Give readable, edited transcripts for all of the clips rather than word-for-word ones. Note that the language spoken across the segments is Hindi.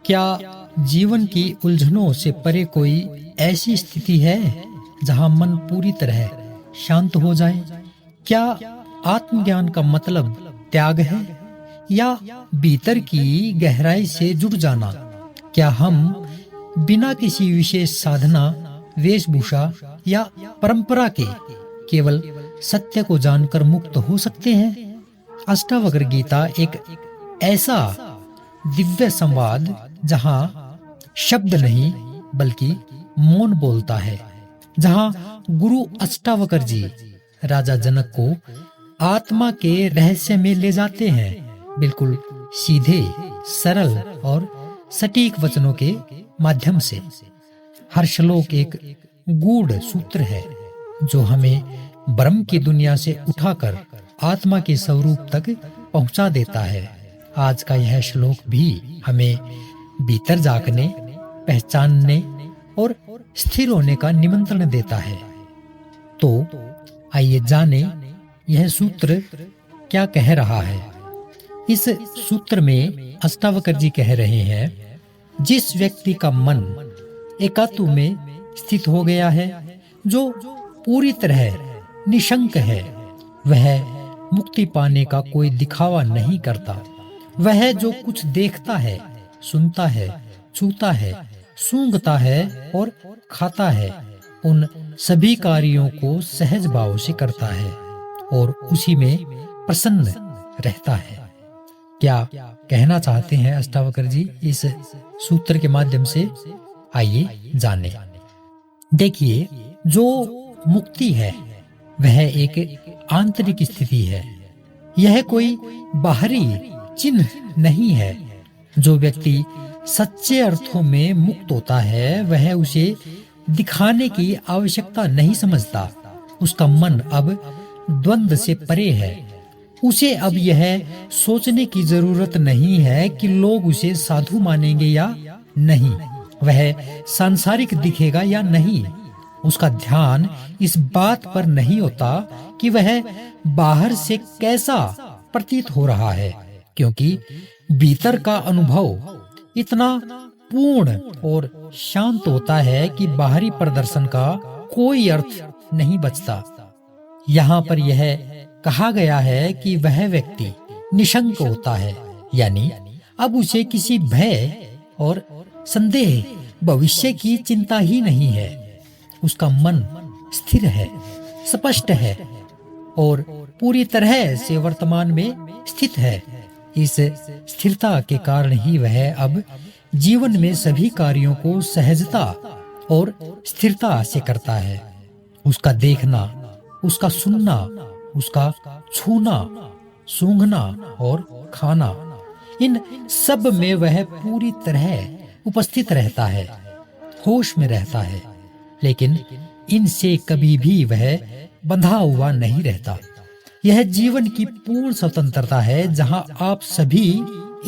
क्या जीवन की उलझनों से परे कोई ऐसी स्थिति है जहां मन पूरी तरह शांत हो जाए? क्या आत्मज्ञान का मतलब त्याग है या भीतर की गहराई से जुड़ जाना? क्या हम बिना किसी विशेष साधना, वेशभूषा या परंपरा के केवल सत्य को जानकर मुक्त हो सकते हैं? अष्टावक्र गीता एक ऐसा दिव्य संवाद जहां शब्द नहीं बल्कि मौन बोलता है, जहां गुरु अष्टावक्र जी राजा जनक को आत्मा के रहस्य में ले जाते हैं, बिल्कुल सीधे, सरल और सटीक वचनों के माध्यम से। हर श्लोक एक गूढ़ सूत्र है जो हमें ब्रह्म की दुनिया से उठाकर आत्मा के स्वरूप तक पहुंचा देता है। आज का यह श्लोक भी हमें भीतर झांकने, पहचानने और स्थिर होने का निमंत्रण देता है। तो आइए जाने यह सूत्र क्या कह रहा है। इस सूत्र में अष्टावक्र जी कह रहे हैं, जिस व्यक्ति का मन एकात्व में स्थित हो गया है, जो पूरी तरह निशंक है, वह मुक्ति पाने का कोई दिखावा नहीं करता। वह जो कुछ देखता है, सुनता है, छूता है, सूंघता है और खाता है, उन सभी कार्यों को सहज भाव से करता है और उसी में प्रसन्न रहता है। क्या कहना चाहते हैं अष्टावक्र जी इस सूत्र के माध्यम से? आइए जाने। देखिए, जो मुक्ति है वह एक आंतरिक स्थिति है। यह कोई बाहरी चिन्ह नहीं है। जो व्यक्ति सच्चे अर्थों में मुक्त होता है, वह उसे दिखाने की आवश्यकता नहीं समझता। उसका मन अब द्वंद्व से परे है। उसे अब यह सोचने की जरूरत नहीं है कि लोग उसे साधु मानेंगे या नहीं, वह सांसारिक दिखेगा या नहीं। उसका ध्यान इस बात पर नहीं होता कि वह बाहर से कैसा प्रतीत हो रहा है, क्योंकि भीतर का अनुभव इतना पूर्ण और शांत होता है कि बाहरी प्रदर्शन का कोई अर्थ नहीं बचता। यहाँ पर यह कहा गया है कि वह व्यक्ति निशंक होता है, यानी अब उसे किसी भय और संदेह, भविष्य की चिंता ही नहीं है। उसका मन स्थिर है, स्पष्ट है और पूरी तरह से वर्तमान में स्थित है। इस स्थिरता के कारण ही वह अब जीवन में सभी कार्यों को सहजता और स्थिरता से करता है। उसका देखना, उसका सुनना, उसका छूना, सूंघना और खाना, इन सब में वह पूरी तरह उपस्थित रहता है, होश में रहता है, लेकिन इनसे कभी भी वह बंधा हुआ नहीं रहता। यह जीवन की पूर्ण स्वतंत्रता है, जहां आप सभी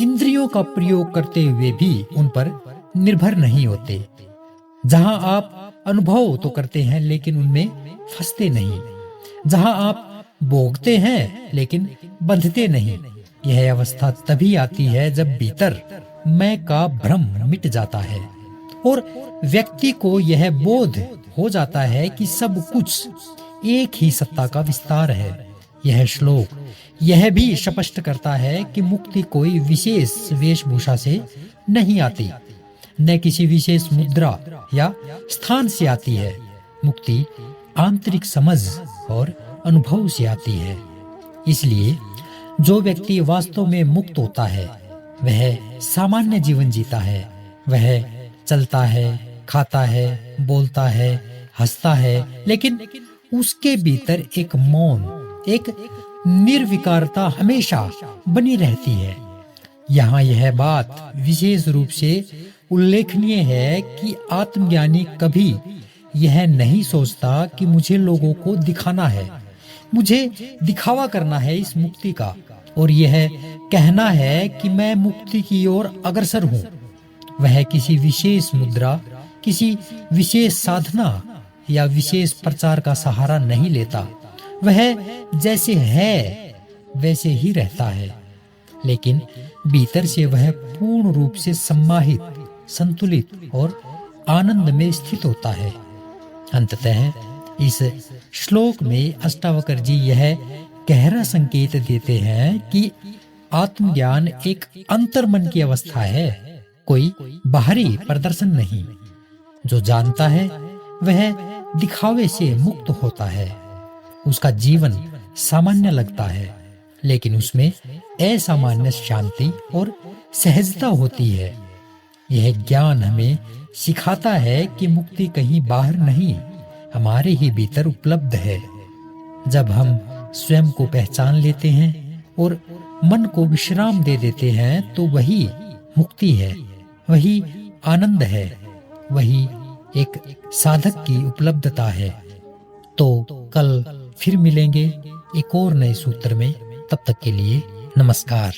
इंद्रियों का प्रयोग करते हुए भी उन पर निर्भर नहीं होते, जहां आप अनुभव तो करते हैं लेकिन उनमें फंसते नहीं, जहां आप भोगते हैं लेकिन बंधते नहीं। यह अवस्था तभी आती है जब भीतर मैं का भ्रम मिट जाता है और व्यक्ति को यह बोध हो जाता है कि सब कुछ एक ही सत्ता का विस्तार है। यह श्लोक यह भी स्पष्ट करता है कि मुक्ति कोई विशेष वेशभूषा से नहीं आती, न किसी विशेष मुद्रा या स्थान से आती है। मुक्ति आंतरिक समझ और अनुभव से आती है। इसलिए जो व्यक्ति वास्तव में मुक्त होता है, वह सामान्य जीवन जीता है। वह चलता है, खाता है, बोलता है, हंसता है, लेकिन उसके भीतर एक मौन, एक निर्विकारता हमेशा बनी रहती है। यहाँ यह बात विशेष रूप से उल्लेखनीय है कि आत्मज्ञानी कभी यह नहीं सोचता कि मुझे लोगों को दिखाना है, मुझे दिखावा करना है इस मुक्ति का, और यह कहना है कि मैं मुक्ति की ओर अग्रसर हूँ। वह किसी विशेष मुद्रा, किसी विशेष साधना या विशेष प्रचार का सहारा नहीं लेता। वह जैसे है वैसे ही रहता है। लेकिन भीतर से वह पूर्ण रूप से सम्माहित, संतुलित और आनंद में स्थित होता है। अंततः इस श्लोक में अष्टावक्र जी यह गहरा संकेत देते हैं कि आत्मज्ञान एक अंतर्मन की अवस्था है, कोई बाहरी प्रदर्शन नहीं। जो जानता है वह दिखावे से मुक्त होता है। उसका जीवन सामान्य लगता है, लेकिन उसमें असामान्य शांति और सहजता होती है। यह ज्ञान हमें सिखाता है कि मुक्ति कहीं बाहर नहीं, हमारे ही भीतर उपलब्ध है। जब हम स्वयं को पहचान लेते हैं और मन को विश्राम दे देते हैं तो वही मुक्ति है, वही आनंद है, वही एक साधक की उपलब्धता है। तो कल फिर मिलेंगे एक और नए सूत्र में। तब तक के लिए नमस्कार।